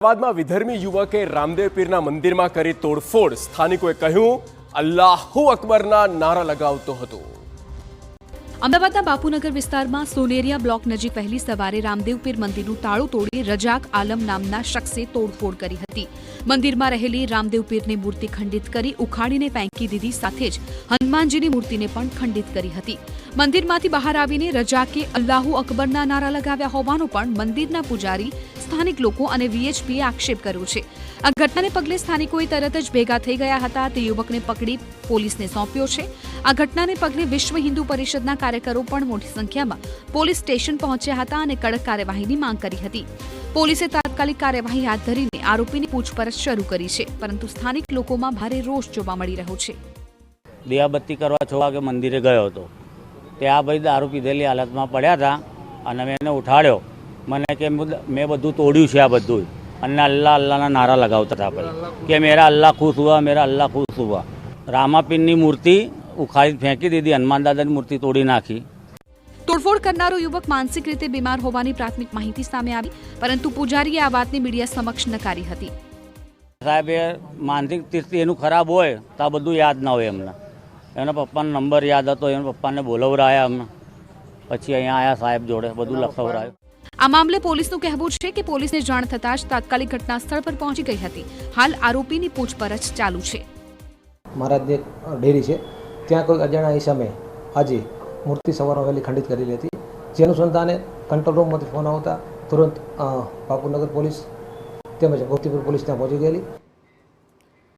અમદાવાદમાં વિધર્મી યુવકે રામદેવ પીરના મંદિરમાં કરી તોડફોડ. સ્થાનિકોએ કહ્યું અલ્લાહુ અકબરના નારા લગાવતો હતો. અમદાવાદના બાપુનગર વિસ્તારમાં સોનેરિયા બ્લોક નજીક વહેલી સવારે રામદેવ પીર મંદિરનું તાળું તોડી રજાક આલમ નામના શખ્સે તોડફોડ કરી હતી. મંદિરમાં રહેલી રામદેવ પીરની મૂર્તિ ખંડિત કરી ઉખાડીને ફેંકી દીધી, સાથે જ હનુમાનજીની મૂર્તિને પણ ખંડિત કરી હતી. મંદિરમાંથી બહાર આવીને રજાકે અલ્લાહુ અકબરના નારા લગાવ્યા હોવાનો પણ મંદિરના પૂજારી, સ્થાનિક લોકો અને વીએચપીએ આક્ષેપ કર્યો છે. આ ઘટનાને પગલે સ્થાનિકોએ તરત જ ભેગા થઈ ગયા હતા. તે યુવકને પકડી પોલીસને સોંપ્યો છે. આ ઘટનાને પગલે વિશ્વ હિન્દુ પરિષદના કાર્યકરો પણ મોટી સંખ્યામાં પોલીસ સ્ટેશન પહોંચ્યા હતા અને કડક કાર્યવાહીની માંગ કરી હતી. પોલીસે તાત્કાલિક કાર્યવાહી હાથ ધરીને આરોપીની પૂછપરછ શરૂ કરી છે, પરંતુ સ્થાનિક લોકોમાં ભારે રોષ જોવા મળી રહ્યો છે. દિયાબત્તી કરવા છોકરા કે મંદિરે ગયો હતો, ત્યાં ભાઈ દારૂ પીધેલી હાલતમાં પડ્યા હતા અને મેં એને ઉઠાડ્યો. મને કે મેં બધું તોડ્યું છે, આ બધું, અને અલ્લાહ અલ્લાહના નારા લગાવતા હતા ભાઈ કે મેરા અલ્લાહ ખુશ હુઆ, મેરા અલ્લાહ ખુશ હુઆ. રામાપીરની મૂર્તિ ઉખાડી ફેંકી દીધી, હનુમાન દાદાની મૂર્તિ તોડી નાખી. તોડફોડ કરનારો યુવક માનસિક રીતે બીમાર હોવાની પ્રાથમિક માહિતી સામે આવી, પરંતુ પૂજારીએ આ વાતને મીડિયા સમક્ષ નકારી હતી. સાહેબ, એ માનસિક સ્થિતિ એનું ખરાબ હોય તો આ બધું યાદ ના હોય એમને. એના પપ્પાનો નંબર યાદ હતો, એના પપ્પાને બોલાવરાયા અમને, પછી અહીંયા આવ્યા સાહેબ જોડે, બધું લખાવરાયું. આ મામલે પોલીસનું કહેવું છે કે પોલીસને જાણ થતાં જ તાત્કાલિક ઘટના સ્થળ પર પહોંચી ગઈ હતી. હાલ આરોપીની પૂછપરછ ચાલુ છે. મહારાજની ડેરી છે, ત્યાં કોઈ અજાણ્યા ઈસમે આજે મૂર્તિ સવારમાં વહેલી ખંડિત કરેલી હતી. જે અનુસંધાને કંટ્રોલ રૂમમાંથી ફોન આવતા તુરંત બાપુનગર પોલીસ તેમજ ભક્તિપુર પોલીસ ત્યાં પહોંચી ગયેલી.